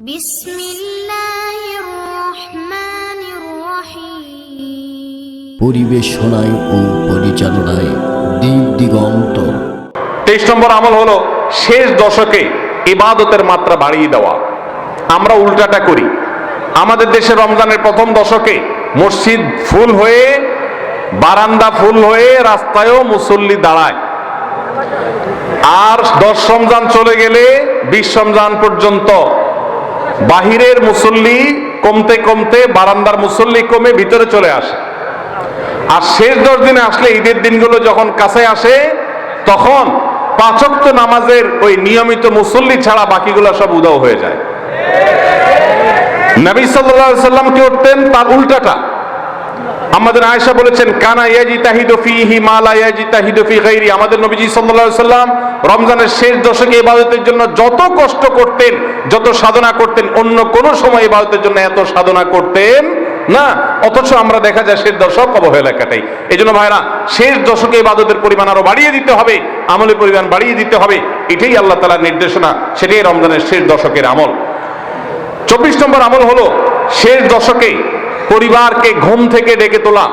বিসমিল্লাহির রহমানির রহিম। পরিবেশনায় ও পরিচালনায় দিগন্ত। 23 নম্বর আমল হলো শেষ দশকে ইবাদতের মাত্রা বাড়িয়ে দেওয়া। আমরা উল্টাটা করি। আমাদের দেশে রমজানের প্রথম দশকে মসজিদ ফুল হয়ে, বারান্দা ফুল হয়ে, রাস্তায়ও মুসল্লি দাঁড়ায়। আর 10 রমজান চলে গেলে 20 রমজান পর্যন্ত বাহিরের মুসল্লি কমতে কমতে বারান্দার মুসল্লি কমে ভিতরে চলে আসে। আর শেষ 10 দিনে আসলে, ঈদের দিনগুলো যখন কাছে আসে, তখন 5 ওয়াক্ত নামাজের ওই নিয়মিত মুসল্লি ছাড়া বাকিগুলো সব উধাও হয়ে যায়। নবী সাল্লাল্লাহু আলাইহি সাল্লাম কি করতেন? তার উল্টাটা। আমাদের আয়েশা বলেছেন, কানা ইয়াজিতাহিদু ফীহি মা লা ইয়াজিতাহিদু ফী গায়রি। আমাদের নবীজি সাল্লাল্লাহু আলাইহি সাল্লাম রমজানের শেষ দশকে ইবাদতের জন্য যত কষ্ট করতেন, যত সাধনা করতেন, অন্য কোন সময় ইবাদতের জন্য এত সাধনা করতেন না। অথচ আমরা দেখা যায় শেষ দশক অবহেলা কাটাই। এই জন্য ভাইরা, শেষ দশকে ইবাদতের পরিমাণ আরো বাড়িয়ে দিতে হবে, আমলের পরিমাণ বাড়িয়ে দিতে হবে। এটাই আল্লাহ তাআলার নির্দেশনা, সেটাই রমজানের শেষ দশকের আমল। 24 নম্বর আমল হলো শেষ দশকে পরিবারকে ঘুম থেকে ডেকে তোলা।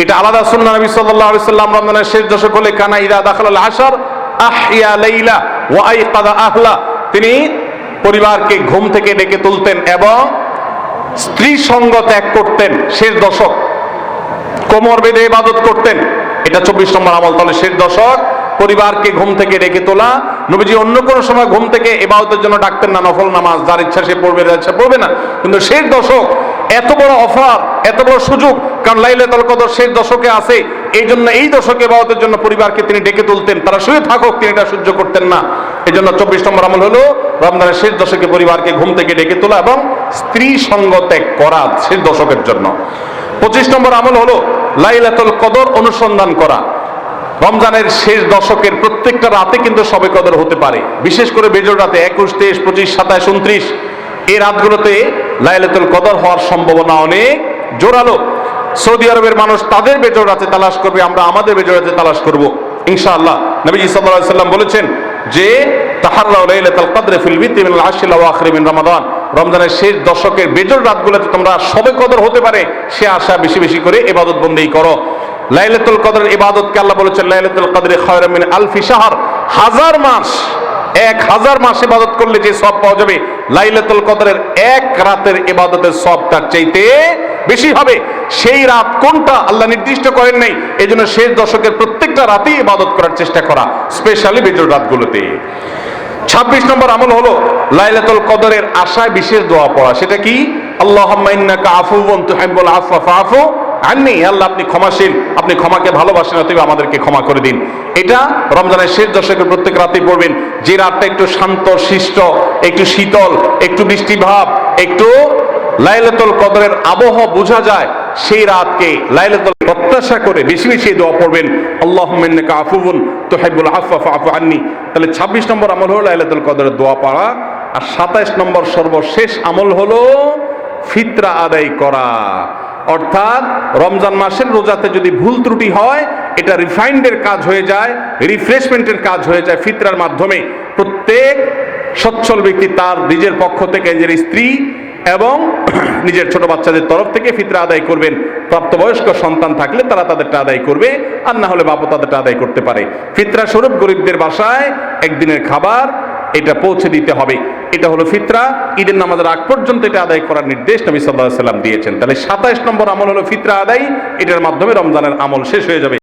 এটা আলাদা সুন্নাহ। নবী সাল্লাল্লাহু আলাইহি সাল্লাম রমজানের শেষ দশক হলে কানা ইদা দাখালাল আশর আহইয়া লাইলা ওয়া আইকাযা আহলা। তিনি পরিবারকে ঘুম থেকে ডেকে তুলতেন এবং স্ত্রী সঙ্গ ত্যাগ করতেন। শেষ দশক কোমর বেঁধে ইবাদত করতেন। এটা 24 নম্বর আমল। তাহলে শেষ দশক পরিবারকে ঘুম থেকে ডেকে তোলা। নবীজি অন্য কোন সময় ঘুম থেকে ইবাদতের জন্য ডাকতেন না। নফল নামাজ যার ইচ্ছা সে পড়বে, যার ইচ্ছা পড়বে না। কিন্তু শেষ দশক এত বড় অফার, এত বড় সুযোগ, কারণ লাইলাতুল কদর শেষ দশকে আছে। এই জন্য এই দশকে ইবাদতের জন্য পরিবারকে তিনি ডেকে তুলতেন। তারা শুয়ে থাকুক, তিনি এটা সহ্য করতেন না। এই জন্য 24 নম্বর আমল হলো রমজানের শেষ দশকে পরিবারকে ঘুম থেকে ডেকে তোলা এবং স্ত্রী সঙ্গ ত্যাগ করা শেষ দশকের জন্য। 25 নম্বর আমল হলো লাইলাতুল কদর অনুসন্ধান করা। রমজানের শেষ দশকের প্রত্যেকটা রাতে কিন্তু শবে কদর হতে পারে। বিশেষ করে বেজোড় রাতে 21, 23, 25, 27, 29 এই রাতগুলোতে লাইলাতুল কদর হওয়ার সম্ভাবনা অনেক জোরালো। সৌদি আরবের মানুষ তাদের বেজোড় রাতে তালাশ করবে, আমরা আমাদের বেজোড় রাতে তালাশ করব ইনশাআল্লাহ। নবীজি সাল্লাল্লাহু আলাইহি সাল্লাম বলেছেন যে তাহাররাউ লাইলাতুল কদর ফিল বিতি মিনাল আশরিল আওয়াখির মিন রমাদান। রমজানের শেষ দশকের বেজোড় রাতগুলোতে তোমরা শবে কদর হতে পারে সে আশা বেশি বেশি করে ইবাদত বন্দেগী করো। লাইলাতুল কদরের ইবাদতকে আল্লাহ বলেছেন লাইলাতুল কদরি খায়রুম মিন আলফি শাহর। 1000 মাস, 1000 মাস ইবাদত করলে যে সওয়াব পাওয়া যাবে, লাইলাতুল কদরের এক রাতের ইবাদতের সওয়াব তার চাইতে বেশি হবে। সেই রাত কোনটা আল্লাহ নির্দিষ্ট করেন নাই। এজন্য শেষ দশকের প্রত্যেকটা রাতেই ইবাদত করার চেষ্টা করা, স্পেশালি বিজোড় রাতগুলোতে। 26 নম্বর আমল হলো লাইলাতুল কদরের আশায় বিশেষ দোয়া পড়া। সেটা কি? আল্লাহুম্মা ইন্নাকা আফুউন তুহিব্বুল আফওয়া ফাআফু আন্নি। আল্লাহ আপনি ক্ষমাশীল, আপনি ক্ষমাকে ভালোবাসেন, অতএব আমাদেরকে ক্ষমা করে দিন। এটা রমজানের শেষ দশকের প্রত্যেক রাতেই পড়বেন। যে রাতটা একটু শান্ত শিষ্ট, একটু শীতল, একটু বৃষ্টি ভাব, একটু লাইলাতুল কদরের আবহাওয়া বোঝা যায়, সেই রাতকে লাইলাতুল প্রত্যাশা করে বেশি বেশি দোয়া পড়বেন, আল্লাহুম্মা ইন্নাকা আফুউন তুহিব্বুল আফওয়া ফাআফু আন্নি। তাহলে 26 নম্বর আমল হলো লাইলাতুল কদরের দোয়া পড়া। আর 27 নম্বর সর্বশেষ আমল হলো ফিতরা আদায় করা। অর্থাৎ রমজান মাসের রোজাতে যদি ভুল ত্রুটি হয়, এটা রিফাইন্ডের কাজ হয়ে যায়, রিফ্রেশমেন্টের কাজ হয়ে যায় ফিতরার মাধ্যমে। প্রত্যেক সচ্ছল ব্যক্তি তার নিজের পক্ষ থেকে, নিজের স্ত্রী এবং নিজের ছোট বাচ্চাদের তরফ থেকে ফিতরা আদায় করবেন। প্রাপ্তবয়স্ক সন্তান থাকলে তারা তাদেরটা আদায় করবে, আর না হলে বাবা তাদেরটা আদায় করতে পারে। ফিতরা স্বরূপ গরিবদের বাসায় একদিনের খাবার এটা পৌঁছে দিতে হবে। এটা হলো ফিতরা। ঈদের নামাজের আগ পর্যন্ত এটা আদায় করার নির্দেশ নবী সাল্লাল্লাহু আলাইহি সাল্লাম দিয়েছেন। তাহলে 27 নম্বর আমল হলো ফিতরা আদায়। এটার মাধ্যমে রমজানের আমল শেষ হয়ে যাবে।